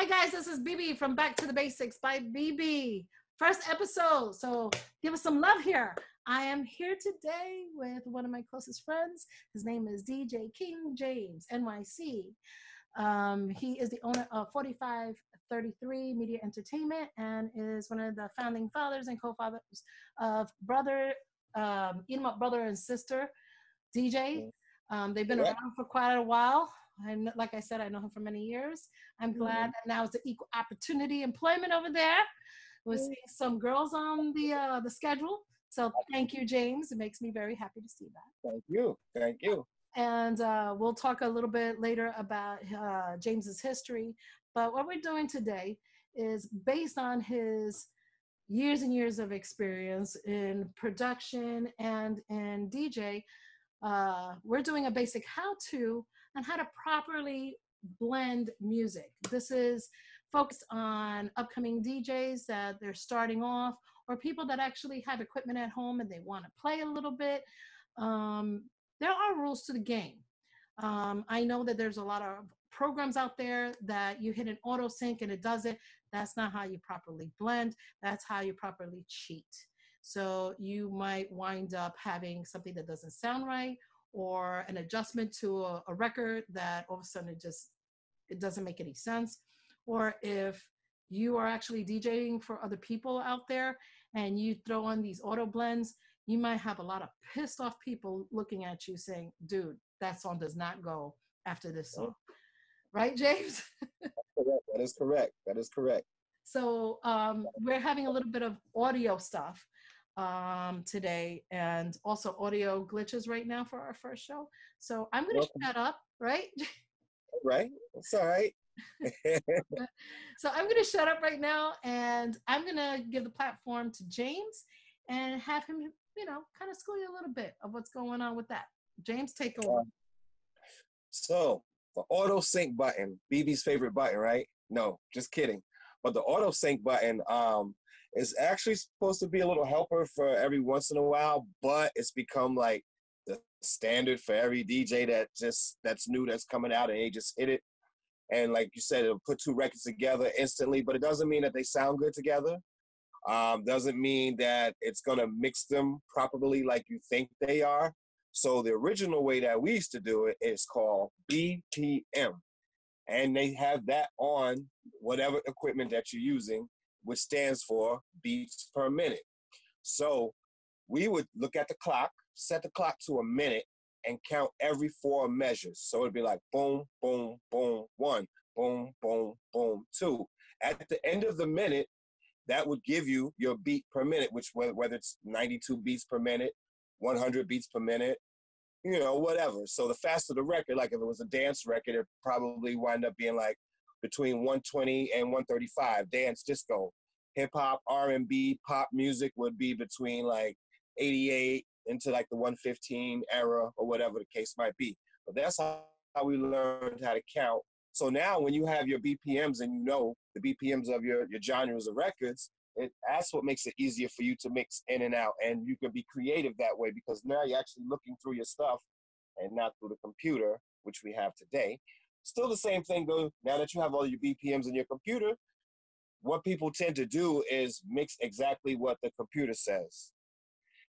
Hi guys, this is Bibi from Back to the Basics by Bibi. First episode, so give us some love here. I am here today with one of my closest friends. His name is DJ King James, NYC. He is the owner of 4533 Media Entertainment and is one of the founding fathers and co-fathers of Eat 'em Up Brother and Sister DJ. They've been around for quite a while. And like I said, I know him for many years. I'm glad that now it's an equal opportunity employment over there. We're seeing some girls on the schedule. So thank you, James. It makes me very happy to see that. Thank you. Thank you. And we'll talk a little bit later about James's history. But what we're doing today is based on his years and years of experience in production and in DJ. We're doing a basic how-to on how to properly blend music. This is focused on upcoming DJs that they're starting off, or people that actually have equipment at home and they want to play a little bit. There are rules to the game. I know that there's a lot of programs out there that you hit an auto sync and it does it. That's not how you properly blend. That's how you properly cheat. So you might wind up having something that doesn't sound right, or an adjustment to a record that all of a sudden it doesn't make any sense. Or if you are actually DJing for other people out there and you throw on these auto blends, you might have a lot of pissed off people looking at you saying, dude, that song does not go after this song. Right, James? That is correct. That is correct. So we're having a little bit of audio stuff today, and also audio glitches right now for our first show. So I'm going to shut up, right? Right. It's all right. So I'm going to shut up right now, and I'm going to give the platform to James and have him, kind of school you a little bit of what's going on with that. James, take over. So the auto sync button, BB's favorite button, right? No, just kidding. But the auto sync button is actually supposed to be a little helper for every once in a while, but it's become like the standard for every DJ that's new, that's coming out, and they just hit it. And like you said, it'll put two records together instantly, but it doesn't mean that they sound good together. Doesn't mean that it's gonna mix them properly like you think they are. So the original way that we used to do it is called BPM. And they have that on whatever equipment that you're using, which stands for beats per minute. So we would look at the clock, set the clock to a minute, and count every 4 measures. So it'd be like boom, boom, boom, 1, boom, boom, boom, 2. At the end of the minute, that would give you your beat per minute, which whether it's 92 beats per minute, 100 beats per minute, whatever. So the faster the record, like if it was a dance record, it probably wind up being like between 120 and 135. Dance, disco, hip hop, R&B, pop music would be between like 88 into like the 115 era or whatever the case might be. But that's how we learned how to count. So now when you have your BPMs and the BPMs of your genres of records, that's what makes it easier for you to mix in and out. And you can be creative that way, because now you're actually looking through your stuff and not through the computer, which we have today. Still the same thing though, now that you have all your BPMs in your computer, what people tend to do is mix exactly what the computer says.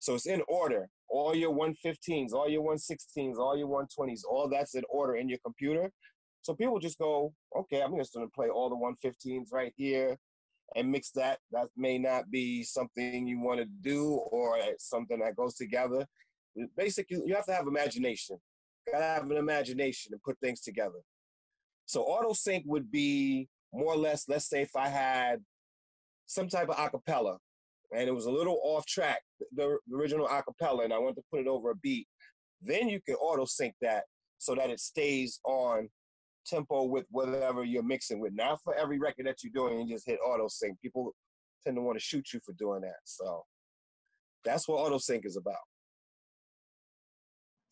So it's in order. All your 115s, all your 116s, all your 120s, all that's in order in your computer. So people just go, okay, I'm just going to play all the 115s right here and mix that. That may not be something you want to do, or something that goes together. Basically, you have to have imagination. You got to have an imagination and put things together. So auto sync would be more or less, let's say if I had some type of acapella and it was a little off track, the original acapella, and I wanted to put it over a beat, then you can auto sync that so that it stays on tempo with whatever you're mixing with. Not for every record that you're doing, you just hit auto sync. People tend to want to shoot you for doing that. So that's what auto sync is about.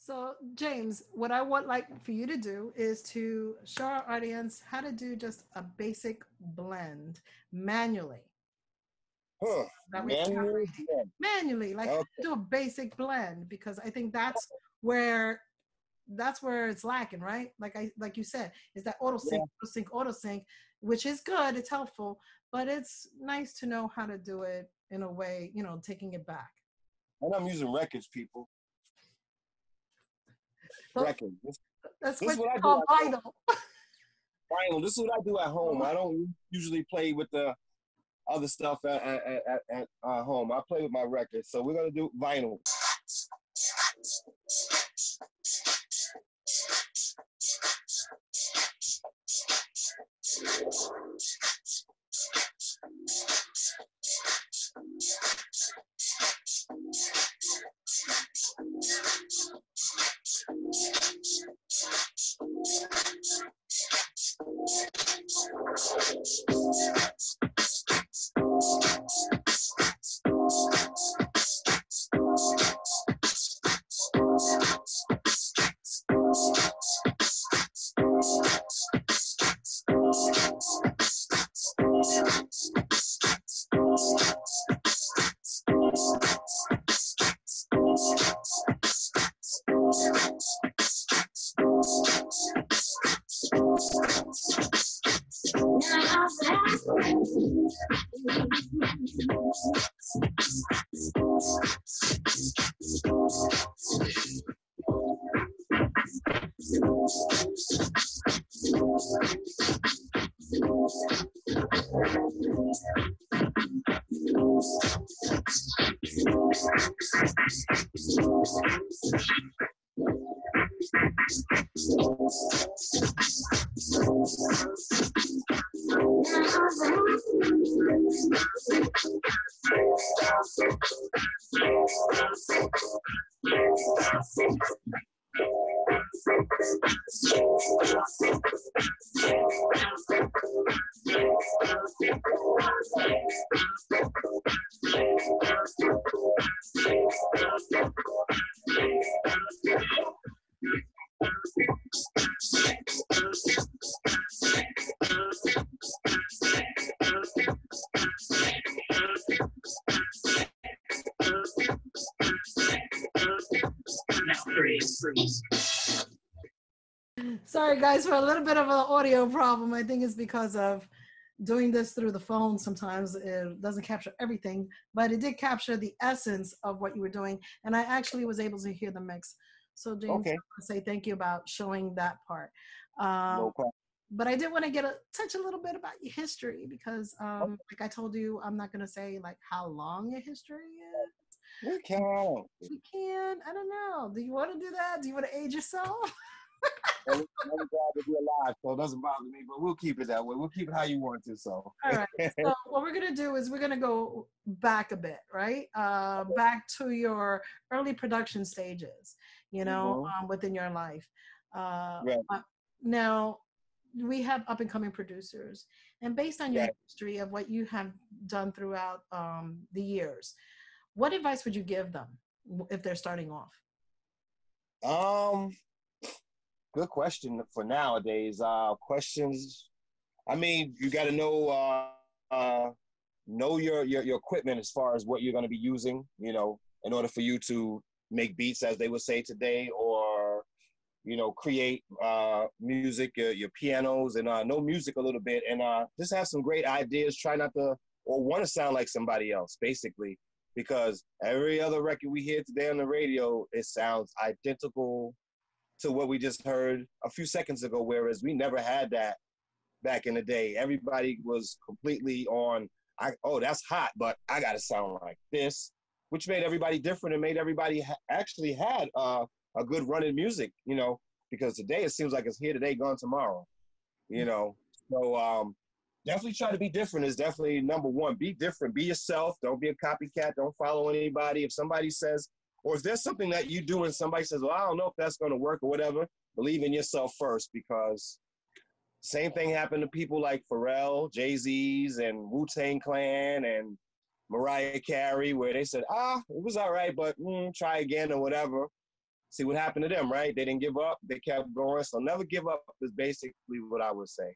So James, what I would like for you to do is to show our audience how to do just a basic blend manually. Manually, like do a basic blend, because I think that's where that's where it's lacking, right? Like you said, is that auto sync, Yeah, auto sync, auto sync, which is good, it's helpful, but it's nice to know how to do it in a way, taking it back. and I'm using records, people. So Records. that's This what is you what I do call at home. vinyl. Vinyl. This is what I do at home. I don't usually play with the other stuff at home. I play with my records. So we're gonna do vinyl. Sorry, guys, for a little bit of an audio problem. I think it's because of doing this through the phone. Sometimes it doesn't capture everything, but it did capture the essence of what you were doing. And I actually was able to hear the mix. So, James, I Okay. want to say thank you about showing that part. No problem. But I did want to touch a little bit about your history because, like I told you, I'm not going to say like how long your history is. We can. We can. I don't know. Do you want to do that? Do you want to age yourself? I'm glad to be alive, so it doesn't bother me. But we'll keep it that way. We'll keep it how you want to. So. All right. So what we're gonna do is we're gonna go back a bit, right? Back to your early production stages, within your life. Right. Now we have up and coming producers, and based on your Right. history of what you have done throughout the years, what advice would you give them if they're starting off? Um. Good question for nowadays. Questions. I mean, you got to know your equipment as far as what you're going to be using. In order for you to make beats, as they would say today, or create music, your pianos, and know music a little bit, and just have some great ideas. Try not to or want to sound like somebody else, basically, because every other record we hear today on the radio, it sounds identical to what we just heard a few seconds ago, whereas we never had that back in the day. Everybody was completely on, that's hot, but I got to sound like this, which made everybody different and made everybody actually had a good run in music, because today it seems like it's here today, gone tomorrow, you know. So definitely try to be different is definitely number one. Be different, be yourself. Don't be a copycat. Don't follow anybody. If somebody says, or if there's something that you do and somebody says, well, I don't know if that's going to work or whatever, believe in yourself first, because same thing happened to people like Pharrell, Jay-Z's, and Wu-Tang Clan, and Mariah Carey, where they said, it was all right, but try again or whatever. See what happened to them, right? They didn't give up. They kept going. So never give up is basically what I would say.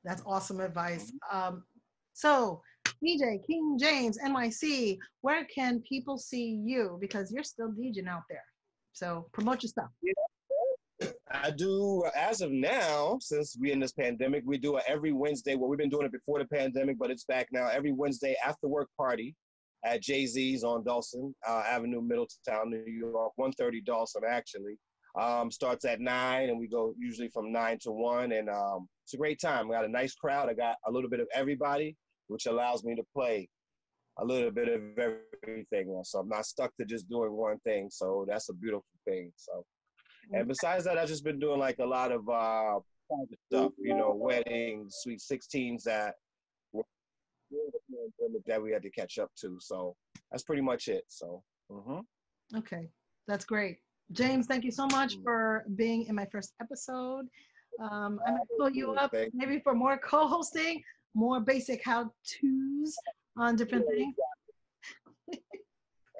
That's awesome advice. So, DJ King James, NYC, where can people see you? Because you're still DJing out there. So promote your stuff. Yeah. I do, as of now, since we're in this pandemic, we do it every Wednesday. Well, we've been doing it before the pandemic, but it's back now. Every Wednesday after work party at Jay-Z's on Dawson Avenue, Middletown, New York, 130 Dawson, actually. Starts at 9, and we go usually from 9 to 1. And it's a great time. We got a nice crowd. I got a little bit of everybody, which allows me to play a little bit of everything. So I'm not stuck to just doing one thing. So that's a beautiful thing. So. And besides that, I've just been doing like a lot of private stuff, weddings, sweet 16s that we had to catch up to. So that's pretty much it. So, Okay, that's great. James, thank you so much for being in my first episode. I'm going to pull you up maybe for more co-hosting, more basic how-tos on different things.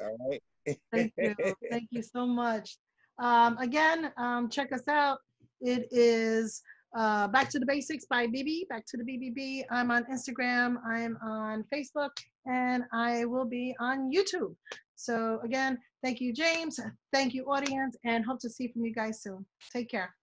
All right. Thank you. Thank you so much. Again, check us out. It is Back to the Basics by Bibi, Back to the BBB. I'm on Instagram, I'm on Facebook, and I will be on YouTube. So again, thank you, James. Thank you, audience, and hope to see from you guys soon. Take care.